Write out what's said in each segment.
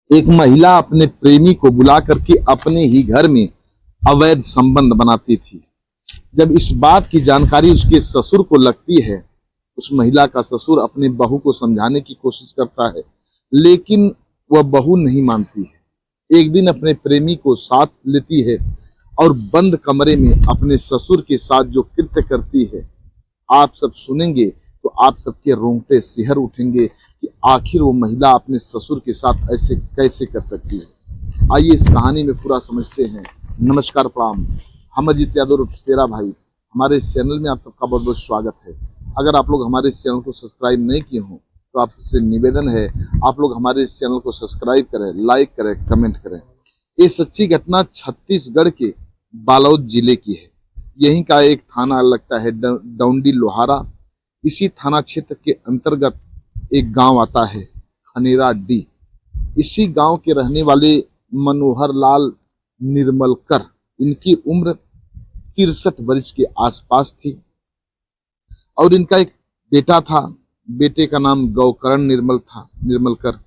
एक महिला अपने प्रेमी को बुला करके अपने ही घर में अवैध संबंध बनाती थी। जब इस बात की जानकारी उसके ससुर को लगती है, उस महिला का ससुर अपने बहू को समझाने की कोशिश करता है, लेकिन वह बहू नहीं मानती है। एक दिन अपने प्रेमी को साथ लेती है और बंद कमरे में अपने ससुर के साथ जो कृत्य करती है, आप सब सुनेंगे तो आप सबके रोंगटे सिहर उठेंगे कि आखिर वो महिला अपने ससुर के साथ ऐसे कैसे कर सकती है। आइए इस कहानी में पूरा समझते हैं। नमस्कार, प्रणाम। हम अजीत यादव शेरा भाई, हमारे इस चैनल में आप सबका बहुत बहुत स्वागत है। अगर आप लोग हमारे इस चैनल को सब्सक्राइब नहीं किए हों तो आप सबसे निवेदन है, आप लोग हमारे इस चैनल को सब्सक्राइब करें, लाइक करें, कमेंट करें। ये सच्ची घटना छत्तीसगढ़ के बालोद जिले की है। यहीं का एक थाना लगता है डौंडी लोहारा। इसी थाना क्षेत्र के अंतर्गत एक गांव आता है खनेरा डी। इसी गांव के रहने वाले मनोहर लाल निर्मलकर, इनकी उम्र 63 वर्ष के आसपास थी और इनका एक बेटा था। बेटे का नाम गौकरण निर्मलकर।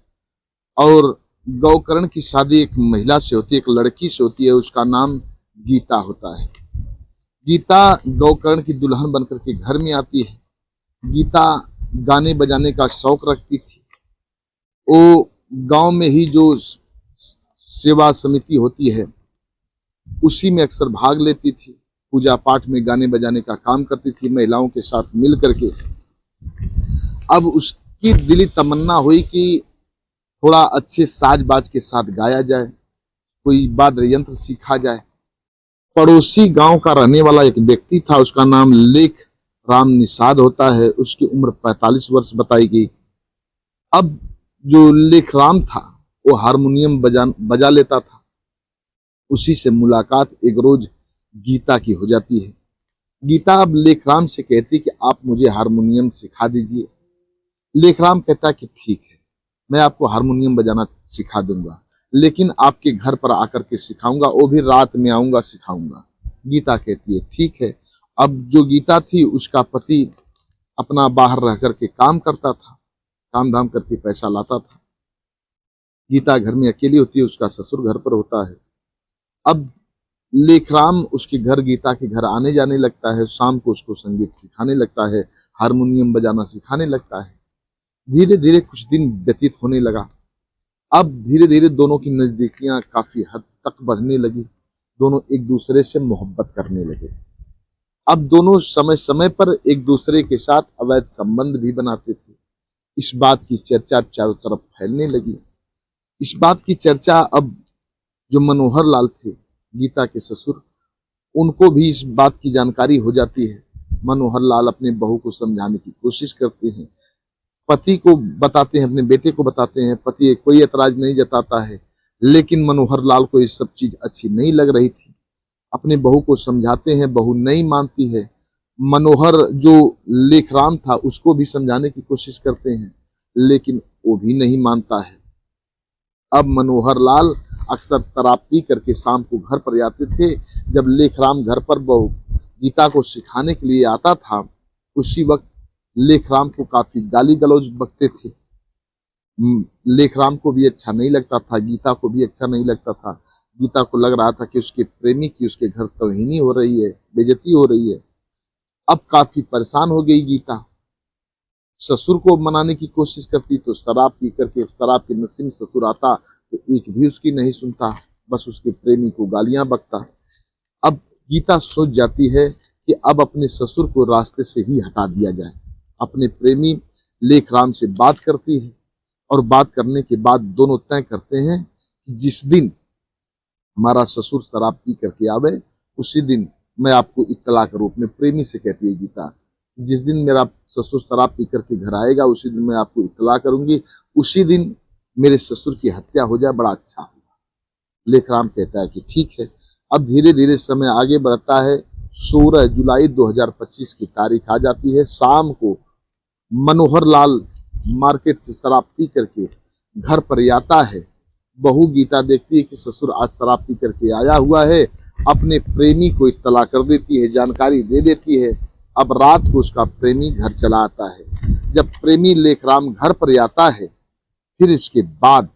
और गौकरण की शादी एक महिला से होती है, एक लड़की से होती है, उसका नाम गीता होता है। गीता गौकर्ण की दुल्हन बनकर के घर में आती है। गीता गाने बजाने का शौक रखती थी। वो गांव में ही जो सेवा समिति होती है उसी में अक्सर भाग लेती थी। पूजा पाठ में गाने बजाने का काम करती थी महिलाओं के साथ मिल करके। अब उसकी दिली तमन्ना हुई कि थोड़ा अच्छे साज बाज के साथ गाया जाए, कोई वाद्य यंत्र सीखा जाए। पड़ोसी गांव का रहने वाला एक व्यक्ति था, उसका नाम लेख राम निषाद होता है। उसकी उम्र 45 वर्ष बताई गई। अब जो लेखराम था वो हारमोनियम बजा लेता था। उसी से मुलाकात एक रोज गीता की हो जाती है। गीता अब लेखराम से कहती कि आप मुझे हारमोनियम सिखा दीजिए। लेखराम कहता कि ठीक है, मैं आपको हारमोनियम बजाना सिखा दूंगा, लेकिन आपके घर पर आकर के सिखाऊंगा, वो भी रात में आऊंगा, सिखाऊंगा। गीता कहती है ठीक है। अब जो गीता थी उसका पति अपना बाहर रह करके काम करता था, काम धाम करके पैसा लाता था। गीता घर में अकेली होती है, उसका ससुर घर पर होता है। अब लेखराम उसके घर, गीता के घर आने जाने लगता है। शाम को उसको संगीत सिखाने लगता है, हारमोनियम बजाना सिखाने लगता है। धीरे धीरे कुछ दिन व्यतीत होने लगा। अब धीरे धीरे दोनों की नजदीकियां काफी हद तक बढ़ने लगी। दोनों एक दूसरे से मोहब्बत करने लगे। अब दोनों समय समय पर एक दूसरे के साथ अवैध संबंध भी बनाते थे। इस बात की चर्चा चारों तरफ फैलने लगी। इस बात की चर्चा अब जो मनोहर लाल थे, गीता के ससुर, उनको भी इस बात की जानकारी हो जाती है। मनोहर लाल अपने बहू को समझाने की कोशिश करते हैं, पति को बताते हैं, अपने बेटे को बताते हैं। पति कोई एतराज नहीं जताता है, लेकिन मनोहर लाल को ये सब चीज अच्छी नहीं लग रही थी। अपने बहू को समझाते हैं, बहू नहीं मानती है। मनोहर जो लेखराम था उसको भी समझाने की कोशिश करते हैं, लेकिन वो भी नहीं मानता है। अब मनोहर लाल अक्सर शराब पी करके शाम को घर पर आते थे। जब लेखराम घर पर बहू गीता को सिखाने के लिए आता था, उसी वक्त लेखराम को काफी गाली गलौज बकते थे। लेखराम को भी अच्छा नहीं लगता था, गीता को भी अच्छा नहीं लगता था। गीता को लग रहा था कि उसके प्रेमी की उसके घर तौहीनी हो रही है, बेइज्जती हो रही है। अब काफी परेशान हो गई गीता। ससुर को मनाने की कोशिश करती तो शराब पी करके, शराब के नशे में ससुर आता तो एक भी उसकी नहीं सुनता, बस उसके प्रेमी को गालियां बकता। अब गीता सोच जाती है कि अब अपने ससुर को रास्ते से ही हटा दिया जाए। अपने प्रेमी लेखराम से बात करती है और बात करने के बाद दोनों तय करते हैं कि जिस दिन हमारा ससुर शराब पी करके आवे, उसी दिन मैं आपको इत्तला के रूप में, प्रेमी से कहती है गीता, जिस दिन मेरा ससुर शराब पी करके घर आएगा उसी दिन मैं आपको इत्तला करूंगी, उसी दिन मेरे ससुर की हत्या हो जाए, बड़ा अच्छा होगा। लेखराम कहता है कि ठीक है। अब धीरे धीरे समय आगे बढ़ता है। 16 जुलाई 2025 की तारीख आ जाती है। शाम को मनोहर लाल मार्केट से शराब पी करके घर पर आता है। बहू गीता देखती है कि ससुर आज शराब पी करके आया हुआ है, अपने प्रेमी को इत्तला कर देती है, जानकारी दे देती है। अब रात को उसका प्रेमी घर चला आता है। जब प्रेमी लेखराम घर पर आता है, फिर इसके बाद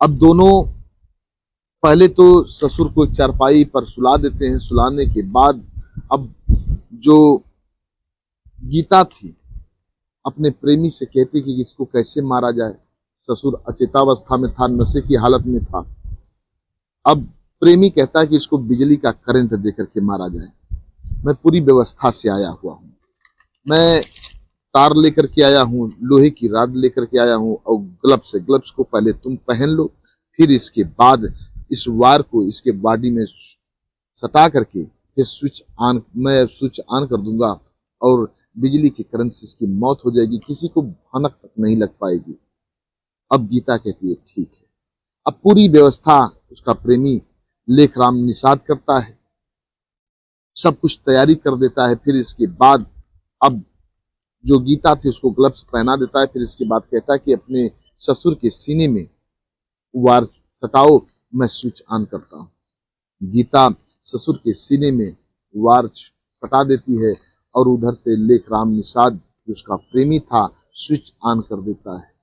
अब दोनों पहले तो ससुर को चारपाई पर सुला देते हैं। सुलाने के बाद अब जो गीता थी अपने प्रेमी से कहती कि इसको कैसे मारा जाए। ससुर अचेतावस्था में था, नशे की हालत में था। अब प्रेमी कहता है कि इसको बिजली का करंट देकर के मारा जाए। मैं पूरी व्यवस्था से आया हुआ हूँ, मैं तार लेकर के आया हूँ, लोहे की रॉड लेकर के आया हूँ और ग्लव्स को पहले तुम पहन लो, फिर इसके बाद इस वायर को इसके बॉडी में सटा करके फिर मैं स्विच ऑन कर दूंगा और बिजली के करंट से इसकी मौत हो जाएगी, किसी को भनक तक नहीं लग पाएगी। अब गीता कहती है ठीक है। अब पूरी व्यवस्था उसका प्रेमी लेखराम निषाद करता है, सब कुछ तैयारी कर देता है। फिर इसके बाद अब जो गीता थी उसको ग्लव्स पहना देता है। फिर इसके बाद कहता है कि अपने ससुर के सीने में वार सटाओ, मैं स्विच ऑन करता हूँ। गीता ससुर के सीने में वार सटा देती है और उधर से लेखराम निषाद जो उसका प्रेमी था स्विच ऑन कर देता है।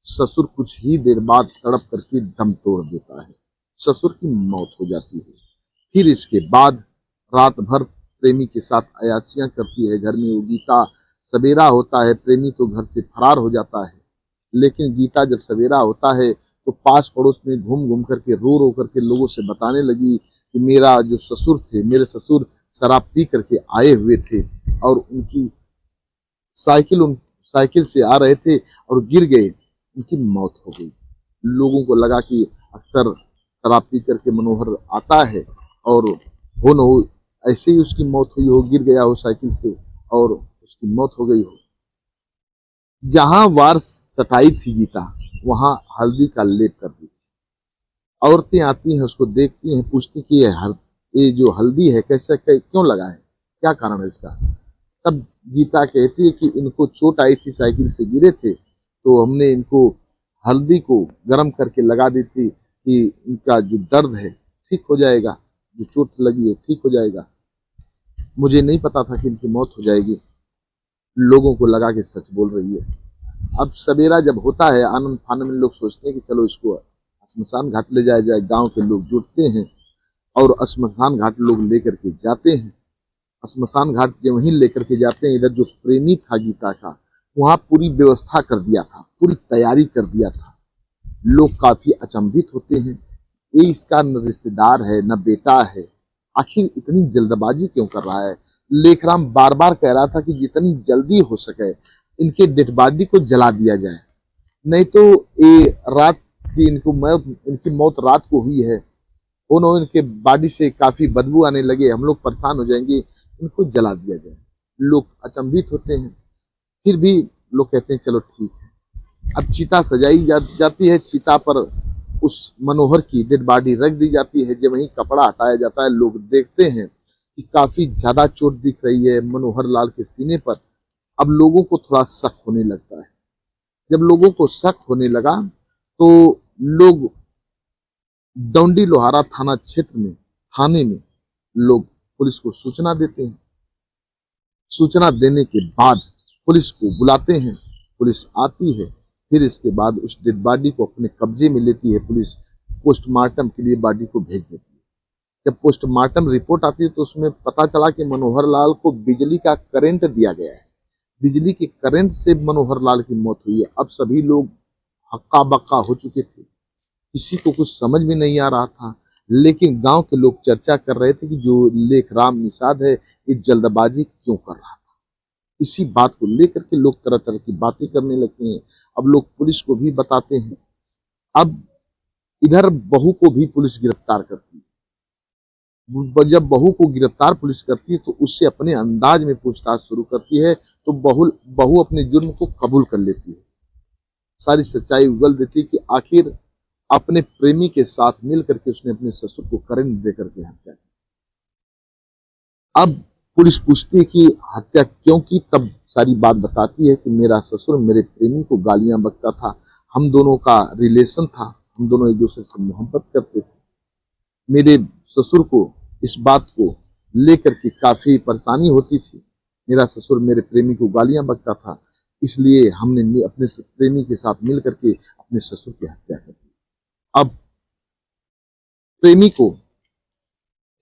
ससुर कुछ ही देर बाद तड़प करके दम तोड़ देता है, ससुर की मौत हो जाती है। फिर इसके बाद रात भर प्रेमी के साथ अयाचियां करती है घर में वो गीता। सवेरा होता है, प्रेमी तो घर से फरार हो जाता है, लेकिन गीता जब सवेरा होता है तो पास पड़ोस में घूम घूम करके रो करके लोगों से बताने लगी कि मेरा जो ससुर थे, मेरे ससुर शराब पी करके आए हुए थे और उनकी साइकिल से आ रहे थे और गिर गए, उनकी मौत हो गई। लोगों को लगा कि अक्सर शराब पी करके मनोहर आता है और हो न हो ऐसे ही उसकी मौत हुई हो, गिर गया हो साइकिल से और उसकी मौत हो गई हो। जहां वार सटाई थी गीता, वहां हल्दी का लेप कर दी। औरतें आती हैं, उसको देखती हैं, पूछती कि ये जो हल्दी है कैसे क्यों लगा है, क्या कारण है इसका। तब गीता कहती है कि इनको चोट आई थी, साइकिल से गिरे थे, तो हमने इनको हल्दी को गर्म करके लगा दी थी कि इनका जो दर्द है ठीक हो जाएगा, जो चोट लगी है ठीक हो जाएगा। मुझे नहीं पता था कि इनकी मौत हो जाएगी। लोगों को लगा कि सच बोल रही है। अब सवेरा जब होता है, आनंद फानंद में लोग सोचते हैं कि चलो इसको श्मशान घाट ले जाया जाए। गांव के लोग जुटते हैं और श्मशान घाट लोग लेकर के जाते हैं। श्मशान घाट जब वहीं लेकर के जाते हैं, इधर जो प्रेमी था गीता का, वहां पूरी व्यवस्था कर दिया था, पूरी तैयारी कर दिया था। लोग काफी अचंभित होते हैं, ये इसका न रिश्तेदार है न बेटा है, आखिर इतनी जल्दबाजी क्यों कर रहा है। लेखराम बार बार कह रहा था कि जितनी जल्दी हो सके इनके डेड बॉडी को जला दिया जाए, नहीं तो ये रात की इनकी मौत रात को हुई है, उन्होंने इनके बॉडी से काफी बदबू आने लगे, हम लोग परेशान हो जाएंगे, इनको जला दिया जाए। लोग अचंभित होते हैं, फिर भी लोग कहते हैं चलो ठीक है। अब चिता सजाई जाती है, चिता पर उस मनोहर की डेड बॉडी रख दी जाती है। जब वहीं कपड़ा हटाया जाता है, लोग देखते हैं कि काफी ज्यादा चोट दिख रही है मनोहर लाल के सीने पर। अब लोगों को थोड़ा शक होने लगता है। जब लोगों को शक होने लगा तो लोग डौंडी लोहारा थाने में लोग पुलिस को सूचना देते हैं। सूचना देने के बाद पुलिस को बुलाते हैं, पुलिस आती है, फिर इसके बाद उस डेड बॉडी को अपने कब्जे में लेती है पुलिस, पोस्टमार्टम के लिए बॉडी को भेज देती है। जब पोस्टमार्टम रिपोर्ट आती है तो उसमें पता चला कि मनोहर लाल को बिजली का करंट दिया गया है, बिजली के करंट से मनोहर लाल की मौत हुई है। अब सभी लोग हक्का बक्का हो चुके थे, किसी को कुछ समझ में नहीं आ रहा था, लेकिन गांव के लोग चर्चा कर रहे थे कि जो लेखराम निषाद है ये जल्दबाजी क्यों कर रहा था। इसी बात को लेकर के लोग तरह तरह की बातें करने लगते हैं। अब लोग पुलिस को भी बताते हैं। अब इधर बहू को भी पुलिस गिरफ्तार करती है। जब बहू को गिरफ्तार पुलिस करती है तो उससे अपने अंदाज में पूछताछ शुरू करती है, तो बहू अपने जुर्म को कबूल कर लेती है, सारी सच्चाई उगल देती है कि आखिर अपने प्रेमी के साथ मिल करके उसने अपने ससुर को करंट दे करके हत्या की। अब पुलिस पूछती है कि हत्या क्यों की, तब सारी बात बताती है कि मेरा ससुर मेरे प्रेमी को गालियां बकता था, हम दोनों का रिलेशन था, हम दोनों एक दूसरे से मोहब्बत करते थे। मेरे ससुर को इस बात को लेकर के काफी परेशानी होती थी, मेरा ससुर मेरे प्रेमी को गालियां बकता था, इसलिए हमने अपने प्रेमी के साथ मिल करके अपने ससुर की हत्या कर दी। अब प्रेमी को,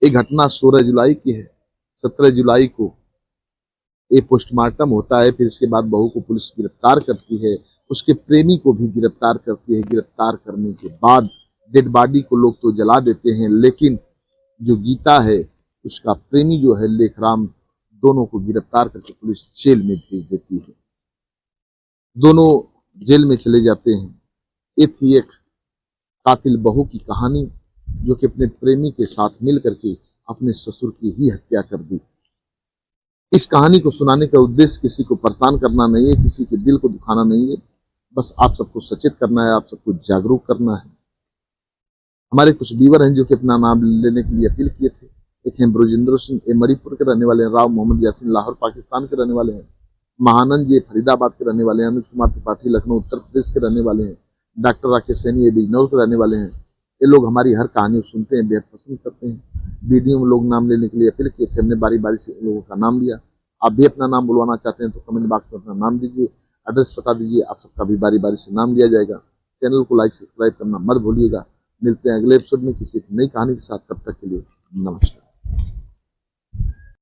ये घटना 16 जुलाई की है, 17 जुलाई को ये पोस्टमार्टम होता है। फिर इसके बाद बहू को पुलिस गिरफ्तार करती है, उसके प्रेमी को भी गिरफ्तार करती है। गिरफ्तार करने के बाद डेड बॉडी को लोग तो जला देते हैं, लेकिन जो गीता है उसका प्रेमी जो है लेखराम, दोनों को गिरफ्तार करके पुलिस जेल में भेज देती है। दोनों जेल में चले जाते हैं। ये थी एक कातिल बहू की कहानी, जो कि अपने प्रेमी के साथ मिल करके अपने ससुर की ही हत्या कर दी। इस कहानी को सुनाने का उद्देश्य किसी को परेशान करना नहीं है, किसी के दिल को दुखाना नहीं है, बस आप सबको सचेत करना है, आप सबको जागरूक करना है। हमारे कुछ व्यूअर हैं जो कि अपना नाम लेने के लिए अपील किए थे। एक हैं ब्रजेंद्र सिंह, ये मणिपुर के रहने वाले हैं। राव मोहम्मद यासीन लाहौर पाकिस्तान के रहने वाले हैं। महानंद जी फरीदाबाद के रहने वाले हैं। अनुज कुमार त्रिपाठी लखनऊ उत्तर प्रदेश के रहने वाले हैं। डॉक्टर राकेश सैनी ये बिजनौर के रहने वाले हैं। ये लोग हमारी हर कहानी को सुनते हैं, बेहद पसंद करते हैं। वीडियो में लोग नाम लेने के लिए अपील किए थे, हमने बारी बारी से लोगों का नाम लिया। आप भी अपना नाम बुलवाना चाहते हैं तो कमेंट बॉक्स में अपना नाम दीजिए, एड्रेस बता दीजिए, आप सबका भी बारी बारी से नाम लिया जाएगा। चैनल को लाइक सब्सक्राइब करना मत भूलिएगा। मिलते हैं अगले एपिसोड में किसी नई कहानी के साथ, तब तक के लिए नमस्कार।